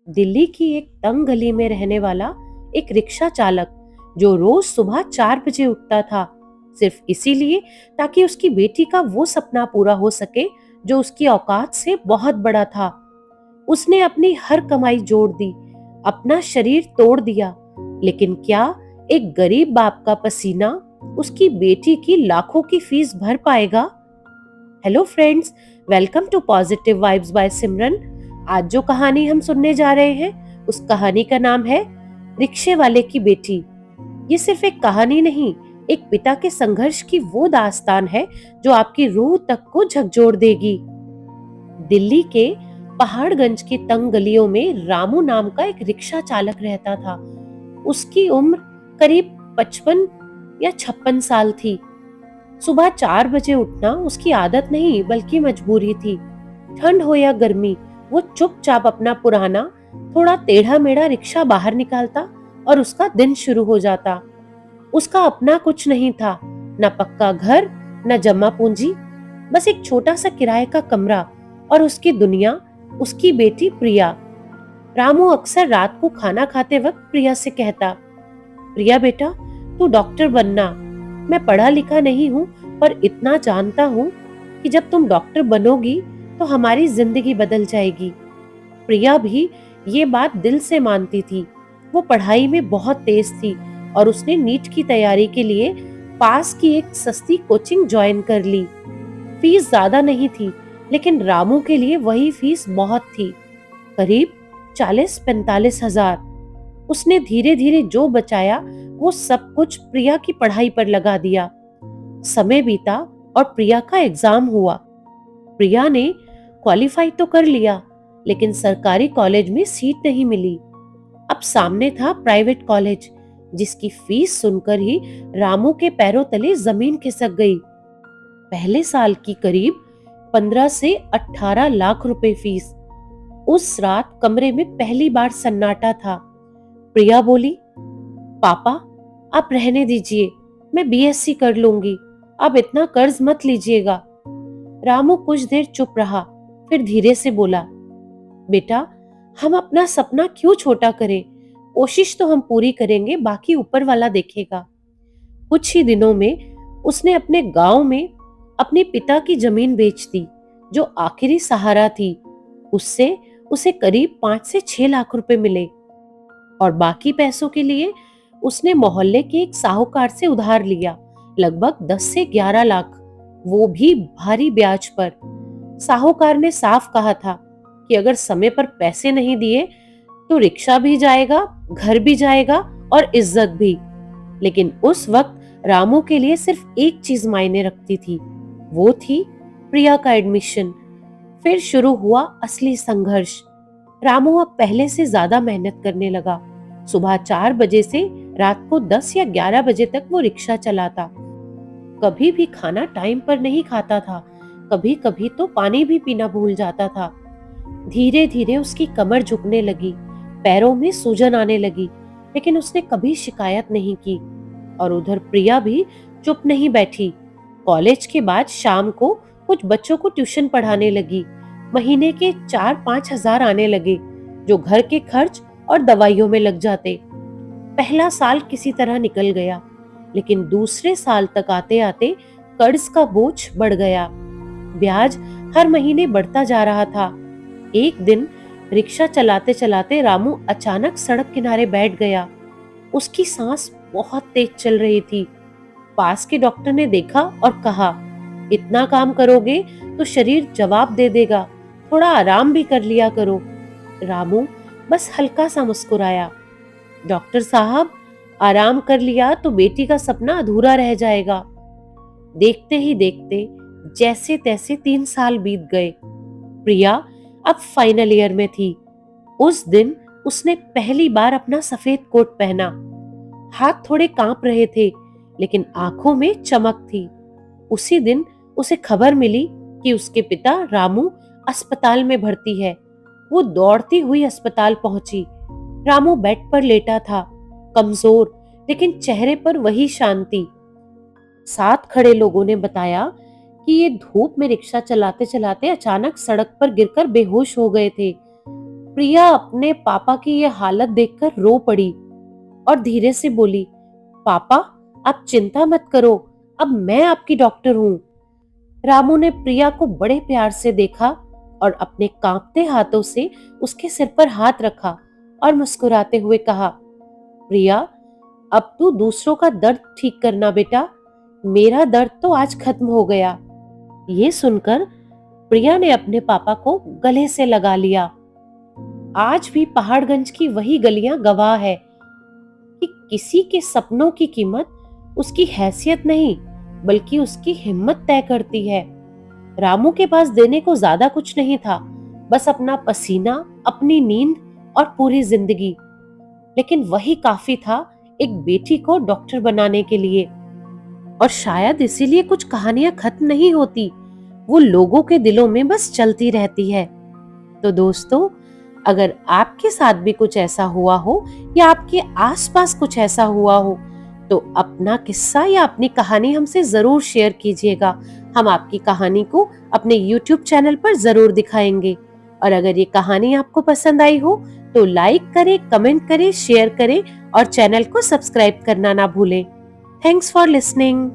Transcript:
दिल्ली की एक तंग गली में रहने वाला एक रिक्शा चालक जो रोज सुबह 4 बजे उठता था, सिर्फ इसीलिए ताकि उसकी बेटी का वो सपना पूरा हो सके जो उसकी औकात से बहुत बड़ा था। उसने अपनी हर कमाई जोड़ दी, अपना शरीर तोड़ दिया, लेकिन क्या एक गरीब बाप का पसीना उसकी बेटी की लाखों की फीस भर पाएगा? Hello friends, welcome to positive vibes by Simran. आज जो कहानी हम सुनने जा रहे हैं उस कहानी का नाम है रिक्शे वाले की बेटी। ये सिर्फ एक कहानी नहीं, एक पिता के संघर्ष की वो दास्तान है जो आपकी रूह तक को झकझोर देगी। दिल्ली के पहाड़गंज की तंग गलियों में रामू नाम का एक रिक्शा चालक रहता था। उसकी उम्र करीब 55 या 56 साल थी। सुबह 4 बजे उठना उसकी आदत नहीं बल्कि मजबूरी थी। ठंड हो या गर्मी, वो चुपचाप अपना पुराना थोड़ा टेढ़ा मेढ़ा रिक्शा बाहर निकालता और उसका दिन शुरू हो जाता। उसका अपना कुछ नहीं था, न पक्का घर, न जमा पूंजी, बस एक छोटा सा किराए का कमरा और उसकी दुनिया, उसकी बेटी प्रिया। रामू अक्सर रात को खाना खाते वक्त प्रिया से कहता, प्रिया बेटा, तू डॉक्टर बनना। मैं पढ़ा लिखा नहीं हूँ, पर इतना जानता हूँ कि जब तुम डॉक्टर बनोगी तो हमारी जिंदगी बदल जाएगी। प्रिया भी ये बात दिल से मानती थी। वो पढ़ाई में बहुत तेज थी और उसने नीट की तैयारी के लिए पास की एक सस्ती कोचिंग ज्वाइन कर ली। फीस ज्यादा नहीं थी, लेकिन रामू के लिए वही फीस बहुत थी, करीब 40-45 हजार। उसने धीरे धीरे जो बचाया वो सब कुछ प्रिया की पढ़ाई पर लगा दिया। समय बीता और प्रिया का एग्जाम हुआ। प्रिया ने क्वालिफाई तो कर लिया, लेकिन सरकारी कॉलेज में सीट नहीं मिली। अब सामने था प्राइवेट कॉलेज, जिसकी फीस सुनकर ही रामू के पैरों तले जमीन खिसक गई। पहले साल की करीब 15 से 18 लाख रुपए फीस। उस रात कमरे में पहली बार सन्नाटा था। प्रिया बोली, पापा, आप रहने दीजिए, मैं बीएससी कर लूंगी, आप इतना कर्ज मत लीजिएगा। रामू कुछ देर चुप रहा, फिर धीरे से बोला, बेटा, हम अपना सपना क्यों छोटा करें? कोशिश तो हम पूरी करेंगे, बाकी ऊपर वाला देखेगा। कुछ ही दिनों में उसने अपने गांव में अपने पिता की जमीन बेच दी, जो आखिरी सहारा थी। उससे उसे करीब 5 से 6 लाख रुपए मिले और बाकी पैसों के लिए उसने मोहल्ले के एक साहूकार से उधार लिया, लगभग 10 से 11 लाख, वो भी भारी ब्याज पर। साहूकार ने साफ कहा था कि अगर समय पर पैसे नहीं दिए तो रिक्शा भी जाएगा, घर भी जाएगा और इज्जत भी। लेकिन उस वक्त रामू के लिए सिर्फ एक चीज मायने रखती थी, वो थी प्रिया का एडमिशन। फिर शुरू हुआ असली संघर्ष। रामू अब पहले से ज्यादा मेहनत करने लगा। सुबह 4 बजे से रात को 10 या 11 बजे तक वो रिक्शा चलाता। कभी भी खाना टाइम पर नहीं खाता था, कभी कभी तो पानी भी पीना भूल जाता था। धीरे धीरे उसकी कमर झुकने लगी, पैरों में सूजन आने लगी, लेकिन उसने कभी शिकायत नहीं की। और उधर प्रिया भी चुप नहीं बैठी। कॉलेज के बाद शाम को कुछ बच्चों को ट्यूशन पढ़ाने लगी। महीने के 4-5 हजार आने लगे, जो घर के खर्च और दवाइयों में लग जाते। पहला साल किसी तरह निकल गया, लेकिन दूसरे साल तक आते आते कर्ज का बोझ बढ़ गया। ब्याज हर महीने बढ़ता जा रहा था। एक दिन रिक्शा चलाते चलाते रामू अचानक सड़क किनारे बैठ गया। उसकी सांस बहुत तेज चल रही थी। पास के डॉक्टर ने देखा और कहा, इतना काम करोगे तो शरीर जवाब दे देगा, थोड़ा आराम भी कर लिया करो। रामू बस हल्का सा मुस्कुराया, डॉक्टर साहब, आराम कर लिया तो बेटी का सपना अधूरा रह जाएगा। देखते ही देखते जैसे तैसे 3 साल बीत गए। प्रिया अब फाइनल ईयर में थी। उस दिन उसने पहली बार अपना सफेद कोट पहना। हाथ थोड़े कांप रहे थे, लेकिन आंखों में चमक थी। उसी दिन उसे खबर मिली कि उसके पिता रामू अस्पताल में भर्ती है। वो दौड़ती हुई अस्पताल पहुंची। रामू बेड पर लेटा था, कमजोर, लेकिन चेहरे पर वही शांति। साथ खड़े लोगों ने बताया कि ये धूप में रिक्शा चलाते चलाते अचानक सड़क पर गिरकर बेहोश हो गए थे। प्रिया अपने पापा की ये हालत देखकर रो पड़ी और धीरे से बोली, पापा, आप चिंता मत करो, अब मैं आपकी डॉक्टर हूँ। रामू ने प्रिया को बड़े प्यार से देखा और अपने कांपते हाथों से उसके सिर पर हाथ रखा और मुस्कुराते हुए कहा, प्रिया, अब तू दूसरों का दर्द ठीक करना बेटा, मेरा दर्द तो आज खत्म हो गया। ये सुनकर प्रिया ने अपने पापा को गले से लगा लिया। आज भी पहाड़गंज की वही गलियां गवाह है कि किसी के सपनों की कीमत उसकी हैसियत नहीं, बल्कि उसकी हिम्मत तय करती है। रामू के पास देने को ज्यादा कुछ नहीं था, बस अपना पसीना, अपनी नींद और पूरी जिंदगी। लेकिन वही काफी था एक बेटी को डॉक्टर बनाने के लिए। और शायद इसीलिए कुछ कहानियां खत्म नहीं होती, वो लोगों के दिलों में बस चलती रहती है। तो दोस्तों, अगर आपके साथ भी कुछ ऐसा हुआ हो या आपके आसपास कुछ ऐसा हुआ हो, तो अपना किस्सा या अपनी कहानी हमसे जरूर शेयर कीजिएगा। हम आपकी कहानी को अपने YouTube चैनल पर जरूर दिखाएंगे। और अगर ये कहानी आपको पसंद आई हो तो लाइक करें, कमेंट करें, शेयर करें और चैनल को सब्सक्राइब करना ना भूलें। Thanks for listening.